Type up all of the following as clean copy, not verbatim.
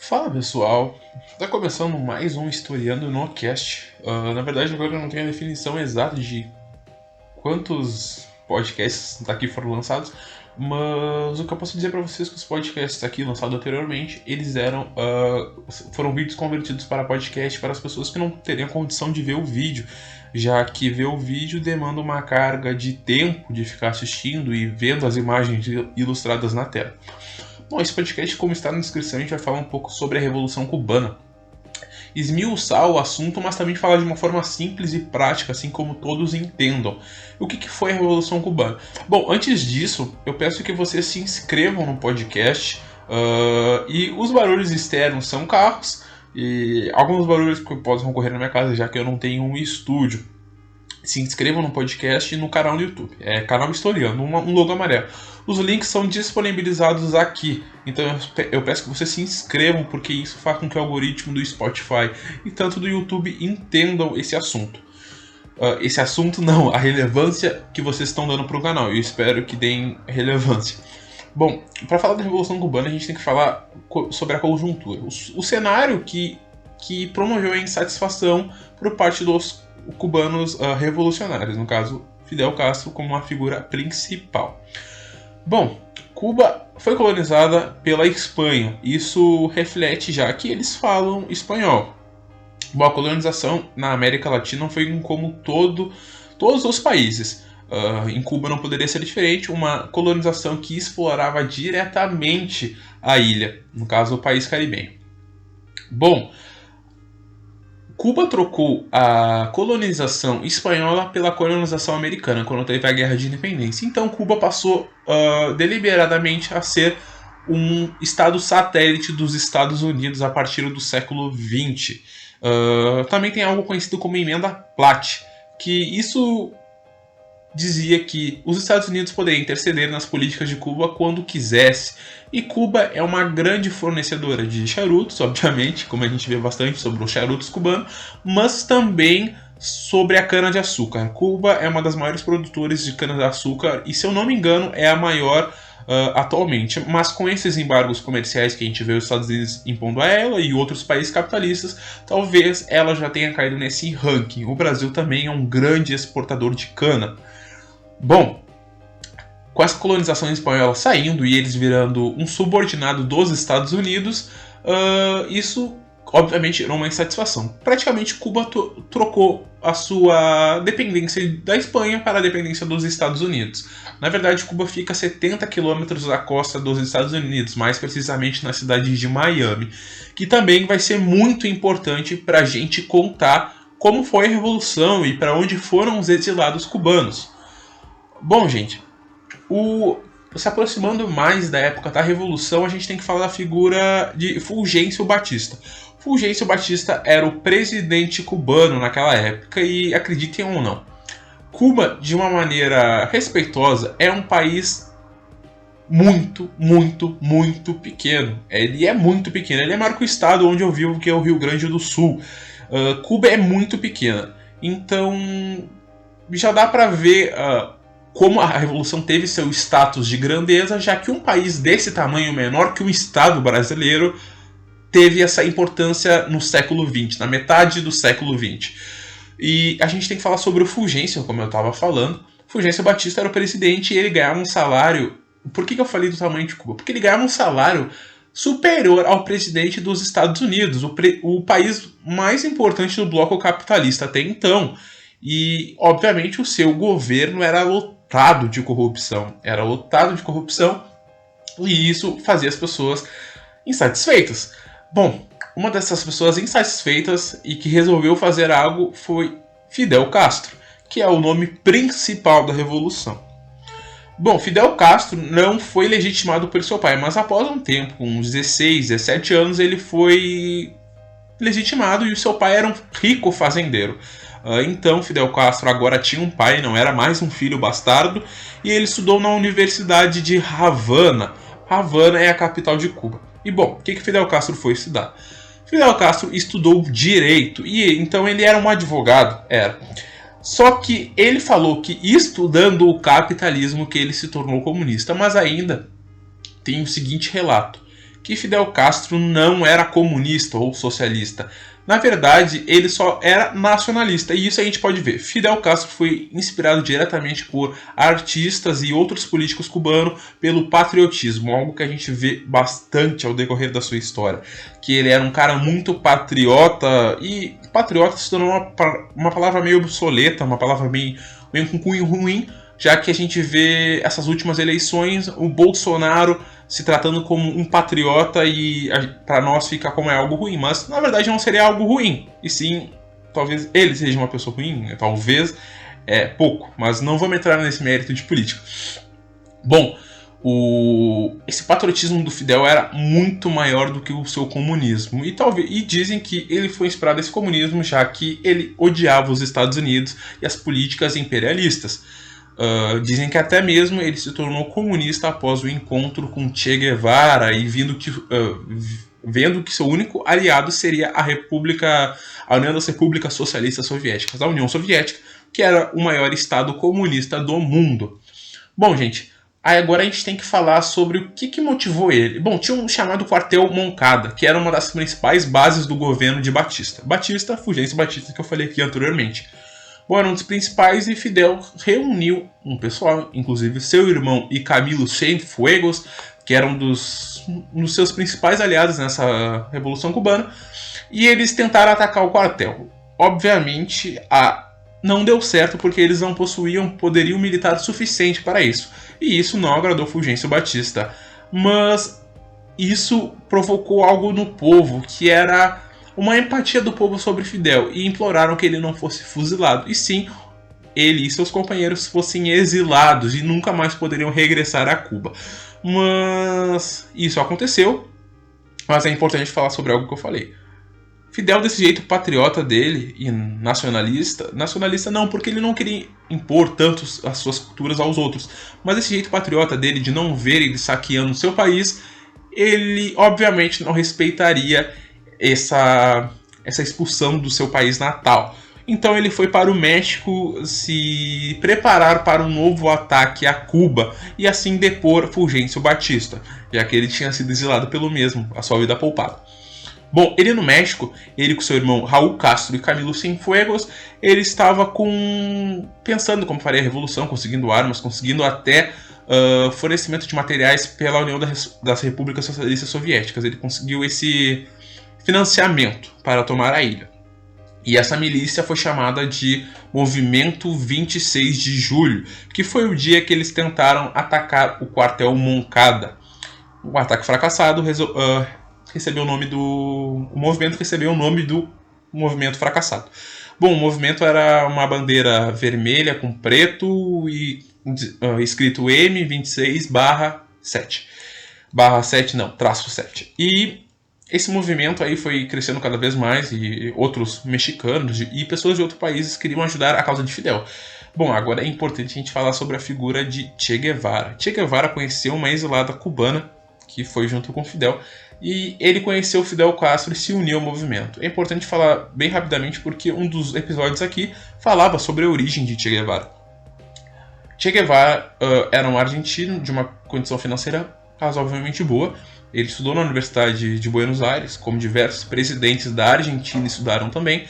Fala pessoal, está começando mais um Historiando no Cast. Na verdade, agora eu não tenho a definição exata de quantos podcasts daqui foram lançados, mas o que eu posso dizer para vocês é que os podcasts aqui lançados anteriormente, eles foram vídeos convertidos para podcast para as pessoas que não teriam condição de ver o vídeo, já que ver o vídeo demanda uma carga de tempo de ficar assistindo e vendo as imagens ilustradas na tela. Bom, esse podcast, como está na descrição, a gente vai falar um pouco sobre a Revolução Cubana. Esmiuçar o assunto, mas também falar de uma forma simples e prática, assim como todos entendam. O que foi a Revolução Cubana? Bom, antes disso, eu peço que vocês se inscrevam no podcast. E os barulhos externos são carros, e alguns barulhos que podem ocorrer na minha casa, já que eu não tenho um estúdio. Se inscrevam no podcast e no canal no YouTube. É canal Historiando, um logo amarelo. Os links são disponibilizados aqui. Então eu peço que vocês se inscrevam, porque isso faz com que o algoritmo do Spotify e tanto do YouTube entendam esse assunto. Esse assunto não, a relevância que vocês estão dando para o canal. Eu espero que deem relevância. Bom, para falar da Revolução Cubana, a gente tem que falar sobre a conjuntura. O cenário que promoveu a insatisfação por parte dos cubanos revolucionários, no caso Fidel Castro como uma figura principal. Bom, Cuba foi colonizada pela Espanha, isso reflete já que eles falam espanhol. Bom, a colonização na América Latina foi como todos os países. Em Cuba não poderia ser diferente, uma colonização que explorava diretamente a ilha, no caso o país caribenho. Bom, Cuba trocou a colonização espanhola pela colonização americana quando teve a Guerra de Independência. Então Cuba passou deliberadamente a ser um estado satélite dos Estados Unidos a partir do século XX. Também tem algo conhecido como Emenda Platt, que isso dizia que os Estados Unidos poderiam interceder nas políticas de Cuba quando quisesse. E Cuba é uma grande fornecedora de charutos, obviamente, como a gente vê bastante sobre os charutos cubanos, mas também sobre a cana-de-açúcar. Cuba é uma das maiores produtoras de cana-de-açúcar e, se eu não me engano, é a maior atualmente. Mas com esses embargos comerciais que a gente vê os Estados Unidos impondo a ela e outros países capitalistas, talvez ela já tenha caído nesse ranking. O Brasil também é um grande exportador de cana. Bom, com essa colonização espanhola saindo e eles virando um subordinado dos Estados Unidos, isso obviamente gerou uma insatisfação. Praticamente Cuba trocou a sua dependência da Espanha para a dependência dos Estados Unidos. Na verdade, Cuba fica a 70 quilômetros da costa dos Estados Unidos, mais precisamente na cidade de Miami, que também vai ser muito importante para a gente contar como foi a Revolução e para onde foram os exilados cubanos. Bom, gente, se aproximando mais da época da Revolução, a gente tem que falar da figura de Fulgêncio Batista. Fulgêncio Batista era o presidente cubano naquela época e, acreditem ou não, Cuba, de uma maneira respeitosa, é um país muito, muito, muito pequeno. Ele é muito pequeno, ele é maior que o estado onde eu vivo, que é o Rio Grande do Sul. Cuba é muito pequena, então já dá pra ver como a Revolução teve seu status de grandeza, já que um país desse tamanho, menor que um estado brasileiro, teve essa importância no século XX, na metade do século XX. E a gente tem que falar sobre o Fulgêncio, como eu estava falando. Fulgêncio Batista era o presidente e ele ganhava um salário... Por que eu falei do tamanho de Cuba? Porque ele ganhava um salário superior ao presidente dos Estados Unidos, o país mais importante do bloco capitalista até então. E, obviamente, o seu governo era lotado de corrupção. E isso fazia as pessoas insatisfeitas. Bom, uma dessas pessoas insatisfeitas e que resolveu fazer algo foi Fidel Castro, que é o nome principal da Revolução. Bom, Fidel Castro não foi legitimado por seu pai, mas após um tempo, com uns 16, 17 anos, ele foi legitimado e o seu pai era um rico fazendeiro. Então Fidel Castro agora tinha um pai, não era mais um filho bastardo, e ele estudou na Universidade de Havana. Havana é a capital de Cuba. E bom, o que Fidel Castro foi estudar? Fidel Castro estudou direito, e então ele era um advogado, Só que ele falou que estudando o capitalismo que ele se tornou comunista, mas ainda tem o seguinte relato, que Fidel Castro não era comunista ou socialista. Na verdade, ele só era nacionalista, e isso a gente pode ver. Fidel Castro foi inspirado diretamente por artistas e outros políticos cubanos pelo patriotismo, algo que a gente vê bastante ao decorrer da sua história. Que ele era um cara muito patriota, e patriota se tornou uma palavra meio obsoleta, uma palavra meio com cunho ruim, já que a gente vê essas últimas eleições, o Bolsonaro se tratando como um patriota e para nós fica como é algo ruim, mas na verdade não seria algo ruim, e sim, talvez ele seja uma pessoa ruim, talvez pouco, mas não vamos entrar nesse mérito de política. Bom, esse patriotismo do Fidel era muito maior do que o seu comunismo, e dizem que ele foi inspirado nesse comunismo já que ele odiava os Estados Unidos e as políticas imperialistas. Dizem que até mesmo ele se tornou comunista após o encontro com Che Guevara e vendo que seu único aliado seria a União das Repúblicas Socialistas Soviéticas, a União Soviética, que era o maior estado comunista do mundo. Bom, gente, agora a gente tem que falar sobre o que motivou ele. Bom, tinha um chamado Quartel Moncada, que era uma das principais bases do governo de Batista. Fulgêncio Batista, que eu falei aqui anteriormente. Bom, era um dos principais, e Fidel reuniu um pessoal, inclusive seu irmão e Camilo Cienfuegos, que era um dos seus principais aliados nessa Revolução Cubana, e eles tentaram atacar o quartel. Obviamente, não deu certo porque eles não possuíam poderio militar suficiente para isso, e isso não agradou Fulgêncio Batista. Mas isso provocou algo no povo, que era uma empatia do povo sobre Fidel, e imploraram que ele não fosse fuzilado, e sim, ele e seus companheiros fossem exilados e nunca mais poderiam regressar a Cuba. Mas isso aconteceu, mas é importante falar sobre algo que eu falei. Fidel, desse jeito patriota dele e nacionalista não, porque ele não queria impor tanto as suas culturas aos outros, mas desse jeito patriota dele de não ver ele saqueando o seu país, ele obviamente não respeitaria essa expulsão do seu país natal. Então ele foi para o México se preparar para um novo ataque a Cuba e assim depor Fulgêncio Batista, já que ele tinha sido exilado pelo mesmo, a sua vida poupada. Bom, ele no México, ele com seu irmão Raul Castro e Camilo Cienfuegos, ele estava pensando como faria a revolução, conseguindo armas, conseguindo até fornecimento de materiais pela União das Repúblicas Socialistas Soviéticas. Ele conseguiu esse financiamento para tomar a ilha. E essa milícia foi chamada de Movimento 26 de Julho, que foi o dia que eles tentaram atacar o quartel Moncada. O ataque fracassado recebeu o nome o movimento recebeu o nome do movimento fracassado. Bom, o movimento era uma bandeira vermelha com preto e escrito M26/7. Traço 7. E esse movimento aí foi crescendo cada vez mais, e outros mexicanos e pessoas de outros países queriam ajudar a causa de Fidel. Bom, agora é importante a gente falar sobre a figura de Che Guevara. Che Guevara conheceu uma exilada cubana que foi junto com Fidel, e ele conheceu Fidel Castro e se uniu ao movimento. É importante falar bem rapidamente porque um dos episódios aqui falava sobre a origem de Che Guevara. Che Guevara era um argentino de uma condição financeira razoavelmente boa. Ele estudou na Universidade de Buenos Aires, como diversos presidentes da Argentina estudaram também,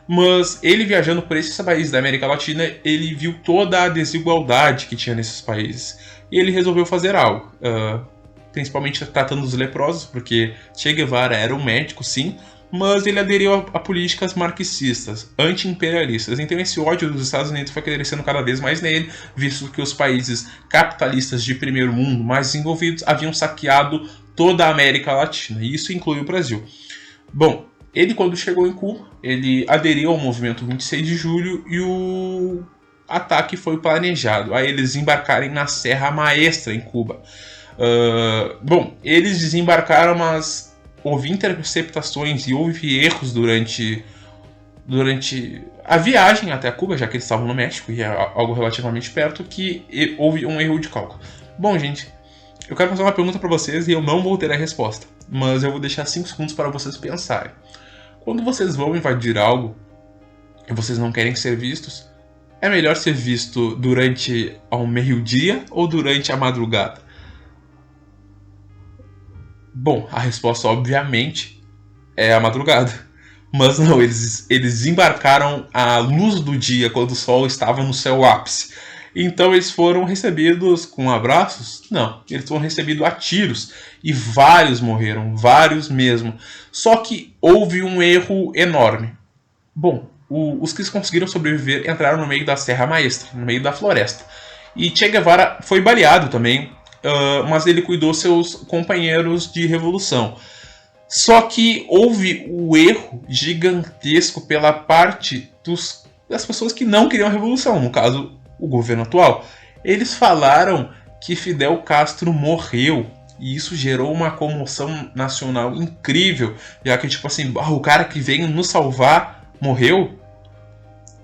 mas ele viajando por esses países da América Latina, ele viu toda a desigualdade que tinha nesses países, e ele resolveu fazer algo, principalmente tratando dos leprosos, porque Che Guevara era um médico, sim, mas ele aderiu a políticas marxistas, anti-imperialistas. Então esse ódio dos Estados Unidos foi crescendo cada vez mais nele, visto que os países capitalistas de primeiro mundo mais desenvolvidos haviam saqueado toda a América Latina, e isso inclui o Brasil. Bom, ele quando chegou em Cuba, ele aderiu ao movimento 26 de julho e o ataque foi planejado, a eles desembarcarem na Serra Maestra em Cuba. Bom, eles desembarcaram, mas houve interceptações e houve erros durante a viagem até Cuba, já que eles estavam no México e é algo relativamente perto, que houve um erro de cálculo. Bom, gente, eu quero fazer uma pergunta para vocês e eu não vou ter a resposta, mas eu vou deixar 5 segundos para vocês pensarem. Quando vocês vão invadir algo e vocês não querem ser vistos, é melhor ser visto durante ao meio-dia ou durante a madrugada? Bom, a resposta, obviamente, é a madrugada. Mas não, eles embarcaram à luz do dia, quando o sol estava no seu ápice. Então eles foram recebidos com abraços? Não, eles foram recebidos a tiros. E vários morreram, vários mesmo. Só que houve um erro enorme. Bom, os que conseguiram sobreviver entraram no meio da Serra Maestra, no meio da floresta. E Che Guevara foi baleado também, mas ele cuidou seus companheiros de revolução. Só que houve o erro gigantesco pela parte das pessoas que não queriam a revolução, no caso, o governo atual. Eles falaram que Fidel Castro morreu. E isso gerou uma comoção nacional incrível, já que, tipo assim, o cara que veio nos salvar morreu.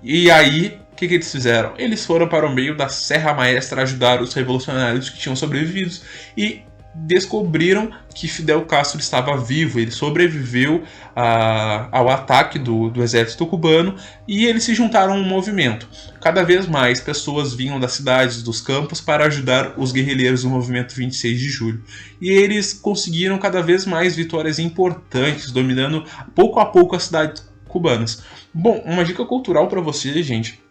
E aí, o que eles fizeram? Eles foram para o meio da Serra Maestra ajudar os revolucionários que tinham sobrevivido e descobriram que Fidel Castro estava vivo. Ele sobreviveu ao ataque do exército cubano e eles se juntaram a um movimento. Cada vez mais pessoas vinham das cidades, dos campos, para ajudar os guerrilheiros do movimento 26 de julho. E eles conseguiram cada vez mais vitórias importantes, dominando pouco a pouco as cidades cubanas. Bom, uma dica cultural para você, gente.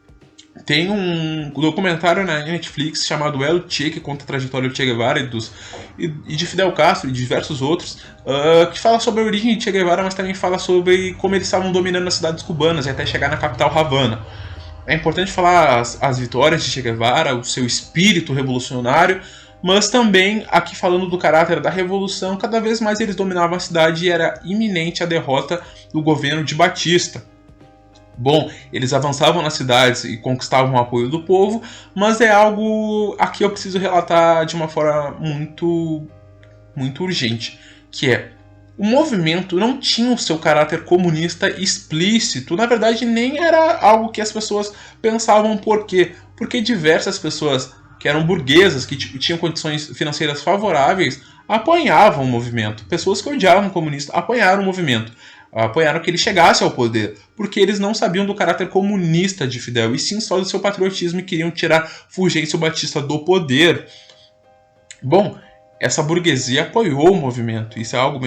Tem um documentário na Netflix chamado El Che, que conta a trajetória do Che Guevara e de Fidel Castro e de diversos outros, que fala sobre a origem de Che Guevara, mas também fala sobre como eles estavam dominando as cidades cubanas e até chegar na capital Havana. É importante falar as vitórias de Che Guevara, o seu espírito revolucionário, mas também aqui falando do caráter da revolução, cada vez mais eles dominavam a cidade e era iminente a derrota do governo de Batista. Bom, eles avançavam nas cidades e conquistavam o apoio do povo, mas é algo aqui eu preciso relatar de uma forma muito urgente, que é o movimento não tinha o seu caráter comunista explícito, na verdade nem era algo que as pessoas pensavam. Por quê? Porque diversas pessoas que eram burguesas, que tinham condições financeiras favoráveis, apoiavam o movimento. Pessoas que odiavam o comunista apoiaram o movimento. Apoiaram que ele chegasse ao poder, porque eles não sabiam do caráter comunista de Fidel, e sim só do seu patriotismo e queriam tirar Fulgêncio Batista do poder. Bom, essa burguesia apoiou o movimento, isso é algo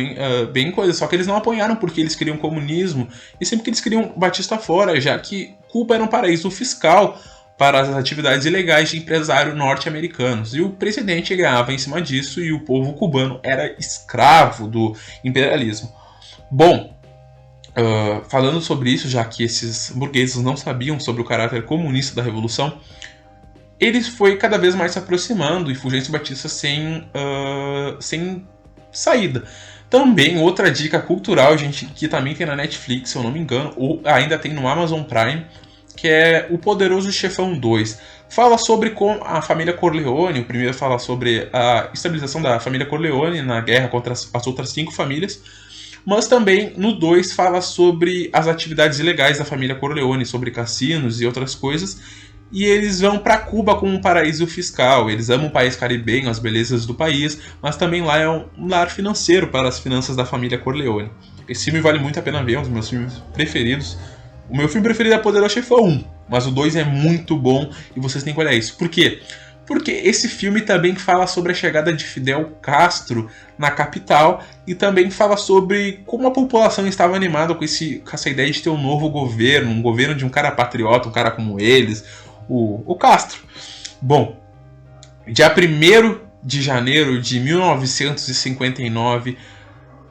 bem coisa, só que eles não apoiaram porque eles queriam comunismo, e sempre que eles queriam Batista fora, já que Cuba era um paraíso fiscal para as atividades ilegais de empresários norte-americanos, e o presidente ganhava em cima disso, e o povo cubano era escravo do imperialismo. Bom, falando sobre isso, já que esses burgueses não sabiam sobre o caráter comunista da Revolução, ele foi cada vez mais se aproximando e Fulgêncio Batista sem saída. Também, outra dica cultural, gente, que também tem na Netflix, se eu não me engano, ou ainda tem no Amazon Prime, que é O Poderoso Chefão 2. Fala sobre como a família Corleone, o primeiro fala sobre a estabilização da família Corleone na guerra contra as outras 5 famílias, mas também no 2 fala sobre as atividades ilegais da família Corleone, sobre cassinos e outras coisas, e eles vão para Cuba como um paraíso fiscal. Eles amam o país caribenho, as belezas do país, mas também lá é um lar financeiro para as finanças da família Corleone. Esse filme vale muito a pena ver, é um dos meus filmes preferidos. O meu filme preferido é Poderoso Chefão 1, mas o 2 é muito bom e vocês têm que olhar isso. Por quê? Porque esse filme também fala sobre a chegada de Fidel Castro na capital e também fala sobre como a população estava animada com essa ideia de ter um novo governo, um governo de um cara patriota, um cara como eles, o Castro. Bom, dia 1º de janeiro de 1959,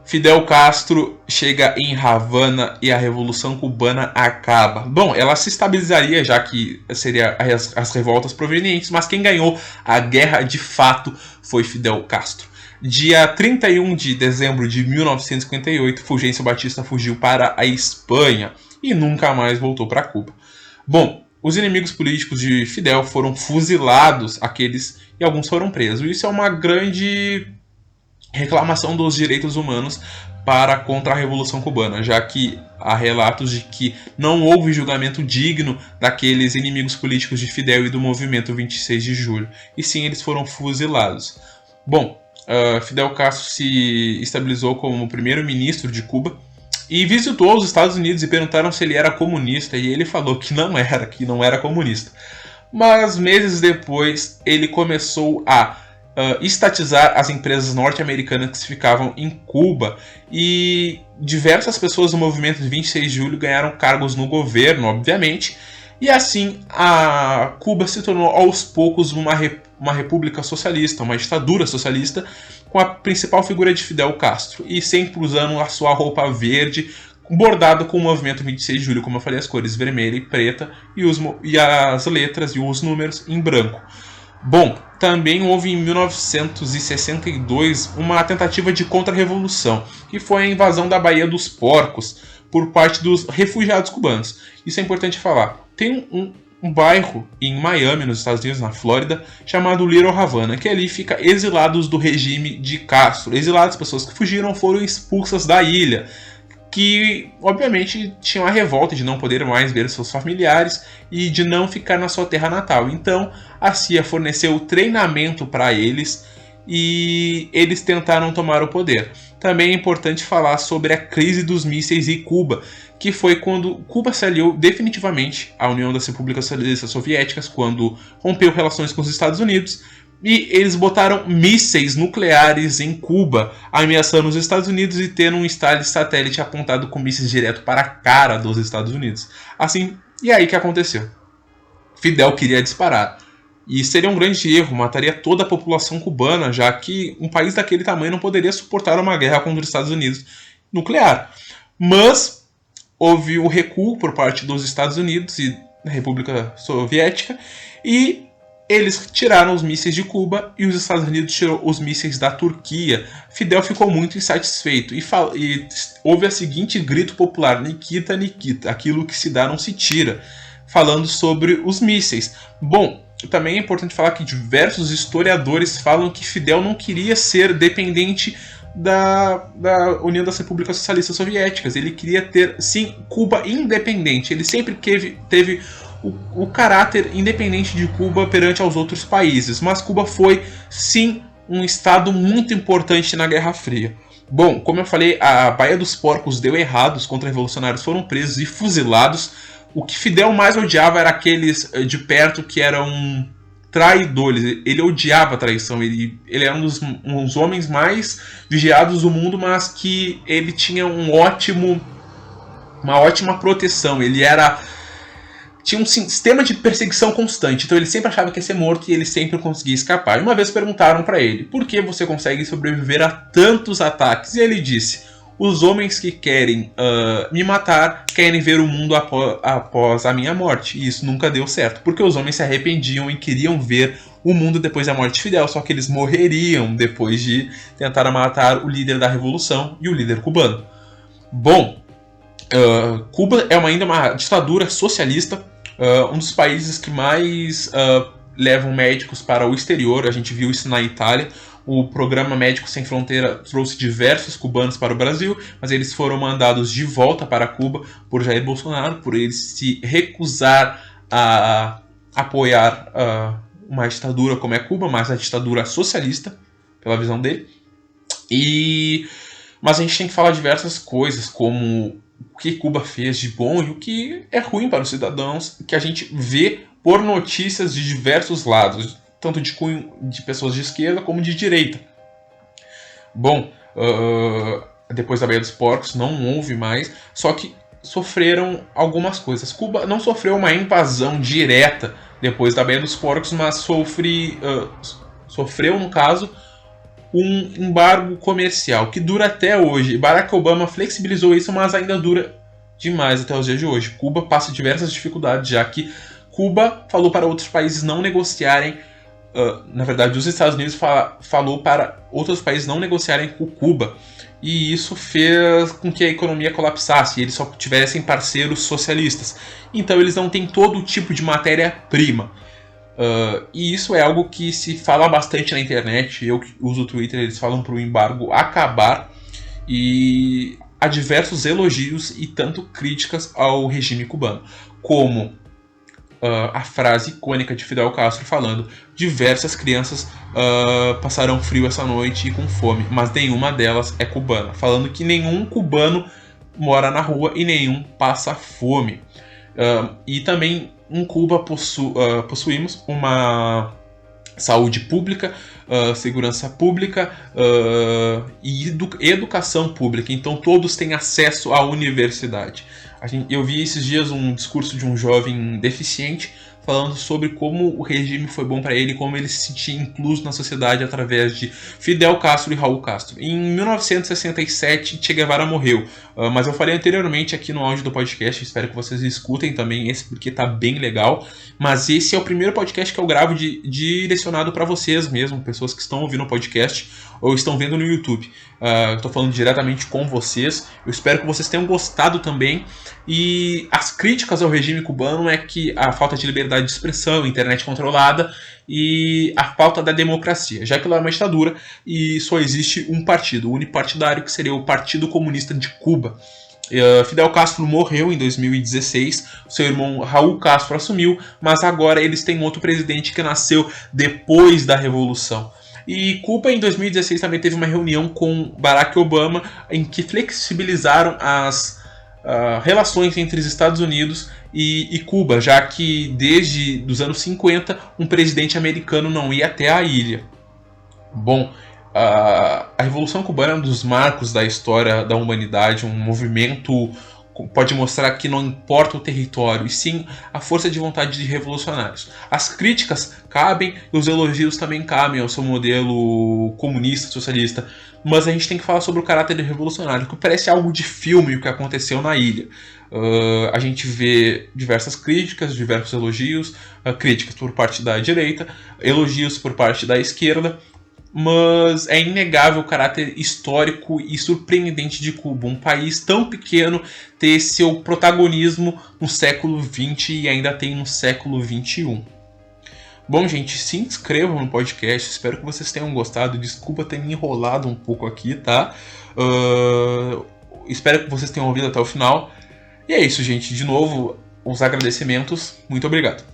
Fidel Castro chega em Havana e a Revolução Cubana acaba. Bom, ela se estabilizaria, já que seria as revoltas provenientes, mas quem ganhou a guerra de fato foi Fidel Castro. Dia 31 de dezembro de 1958, Fulgêncio Batista fugiu para a Espanha e nunca mais voltou para Cuba. Bom, os inimigos políticos de Fidel foram fuzilados, e alguns foram presos. Isso é uma grande reclamação dos direitos humanos contra a Revolução Cubana, já que há relatos de que não houve julgamento digno daqueles inimigos políticos de Fidel e do movimento 26 de julho, e sim eles foram fuzilados. Bom, Fidel Castro se estabilizou como primeiro-ministro de Cuba e visitou os Estados Unidos e perguntaram se ele era comunista, e ele falou que não era comunista. Mas meses depois ele começou a estatizar as empresas norte-americanas que ficavam em Cuba, e diversas pessoas do movimento de 26 de julho ganharam cargos no governo, obviamente, e assim a Cuba se tornou aos poucos uma república socialista, uma ditadura socialista, com a principal figura de Fidel Castro, e sempre usando a sua roupa verde, bordado com o movimento 26 de julho, como eu falei, as cores vermelha e preta, e as letras e os números em branco. Bom, também houve em 1962 uma tentativa de contra-revolução, que foi a invasão da Baía dos Porcos por parte dos refugiados cubanos. Isso é importante falar. Tem um bairro em Miami, nos Estados Unidos, na Flórida, chamado Little Havana, que ali fica exilados do regime de Castro. Exilados, pessoas que fugiram foram expulsas da ilha, que obviamente tinham a revolta de não poder mais ver seus familiares e de não ficar na sua terra natal. Então a CIA forneceu treinamento para eles e eles tentaram tomar o poder. Também é importante falar sobre a crise dos mísseis em Cuba, que foi quando Cuba se aliou definitivamente à União das Repúblicas Socialistas Soviéticas, quando rompeu relações com os Estados Unidos. E eles botaram mísseis nucleares em Cuba, ameaçando os Estados Unidos e tendo um satélite apontado com mísseis direto para a cara dos Estados Unidos. Assim, e aí que aconteceu? Fidel queria disparar. E seria um grande erro, mataria toda a população cubana, já que um país daquele tamanho não poderia suportar uma guerra contra os Estados Unidos nuclear. Mas houve o recuo por parte dos Estados Unidos e da República Soviética, e eles tiraram os mísseis de Cuba e os Estados Unidos tirou os mísseis da Turquia. Fidel ficou muito insatisfeito e houve a seguinte grito popular: Nikita, Nikita, aquilo que se dá não se tira, falando sobre os mísseis. Bom, também é importante falar que diversos historiadores falam que Fidel não queria ser dependente da União das Repúblicas Socialistas Soviéticas. Ele queria ter, sim, Cuba independente. Ele sempre teve o caráter independente de Cuba perante aos outros países, mas Cuba foi, sim, um estado muito importante na Guerra Fria. Bom, como eu falei, a Baía dos Porcos deu errado, os contra-revolucionários foram presos e fuzilados. O que Fidel mais odiava era aqueles de perto que eram traidores. Ele odiava a traição, ele era um dos homens mais vigiados do mundo, mas que ele tinha uma ótima proteção. Ele tinha um sistema de perseguição constante, então ele sempre achava que ia ser morto e ele sempre conseguia escapar. E uma vez perguntaram para ele: por que você consegue sobreviver a tantos ataques? E ele disse: os homens que querem me matar querem ver o mundo após a minha morte. E isso nunca deu certo, porque os homens se arrependiam e queriam ver o mundo depois da morte de Fidel, só que eles morreriam depois de tentar matar o líder da revolução e o líder cubano. Bom, Cuba é ainda uma ditadura socialista, um dos países que mais levam médicos para o exterior. A gente viu isso na Itália. O programa Médicos Sem Fronteira trouxe diversos cubanos para o Brasil, mas eles foram mandados de volta para Cuba por Jair Bolsonaro, por ele se recusar a apoiar uma ditadura como é Cuba, mas a ditadura socialista, pela visão dele. Mas a gente tem que falar diversas coisas, como o que Cuba fez de bom e o que é ruim para os cidadãos, que a gente vê por notícias de diversos lados, tanto de pessoas de esquerda como de direita. Bom, depois da Baía dos Porcos não houve mais, só que sofreram algumas coisas. Cuba não sofreu uma invasão direta depois da Baía dos Porcos, mas sofreu, no caso, um embargo comercial que dura até hoje. Barack Obama flexibilizou isso, mas ainda dura demais até os dias de hoje. Cuba passa diversas dificuldades, já que Cuba falou para outros países não negociarem. Na verdade, os Estados Unidos falou para outros países não negociarem com Cuba. E isso fez com que a economia colapsasse e eles só tivessem parceiros socialistas. Então eles não têm todo tipo de matéria-prima. E isso é algo que se fala bastante na internet. Eu que uso o Twitter, eles falam para o embargo acabar. E há diversos elogios e tanto críticas ao regime cubano, como a frase icônica de Fidel Castro falando: diversas crianças passarão frio essa noite e com fome, mas nenhuma delas é cubana, falando que nenhum cubano mora na rua e nenhum passa fome. E também em Cuba possuímos uma saúde pública, segurança pública e educação pública. Então todos têm acesso à universidade. Eu vi esses dias um discurso de um jovem deficiente falando sobre como o regime foi bom para ele, como ele se sentia incluso na sociedade através de Fidel Castro e Raul Castro. Em 1967, Che Guevara morreu, mas eu falei anteriormente aqui no áudio do podcast, espero que vocês escutem também esse, porque tá bem legal. Mas esse é o primeiro podcast que eu gravo direcionado para vocês mesmo, pessoas que estão ouvindo o podcast ou estão vendo no YouTube. Estou falando diretamente com vocês. Eu espero que vocês tenham gostado também. E as críticas ao regime cubano é que a falta de liberdade de expressão, internet controlada e a falta da democracia, já que lá é uma ditadura e só existe um partido, unipartidário, que seria o Partido Comunista de Cuba. Fidel Castro morreu em 2016, seu irmão Raul Castro assumiu, mas agora eles têm outro presidente que nasceu depois da Revolução. E Cuba em 2016 também teve uma reunião com Barack Obama em que flexibilizaram as relações entre os Estados Unidos e Cuba, já que desde os anos 50 um presidente americano não ia até a ilha. Bom, a Revolução Cubana é um dos marcos da história da humanidade, um movimento pode mostrar que não importa o território, e sim a força de vontade de revolucionários. As críticas cabem e os elogios também cabem ao seu modelo comunista, socialista, mas a gente tem que falar sobre o caráter revolucionário, que parece algo de filme o que aconteceu na ilha. A gente vê diversas críticas, diversos elogios, críticas por parte da direita, elogios por parte da esquerda, mas é inegável o caráter histórico e surpreendente de Cuba, um país tão pequeno ter seu protagonismo no século XX e ainda tem no século XXI. Bom, gente, se inscrevam no podcast, espero que vocês tenham gostado, desculpa ter me enrolado um pouco aqui, tá? Espero que vocês tenham ouvido até o final. E é isso, gente, de novo, os agradecimentos, muito obrigado.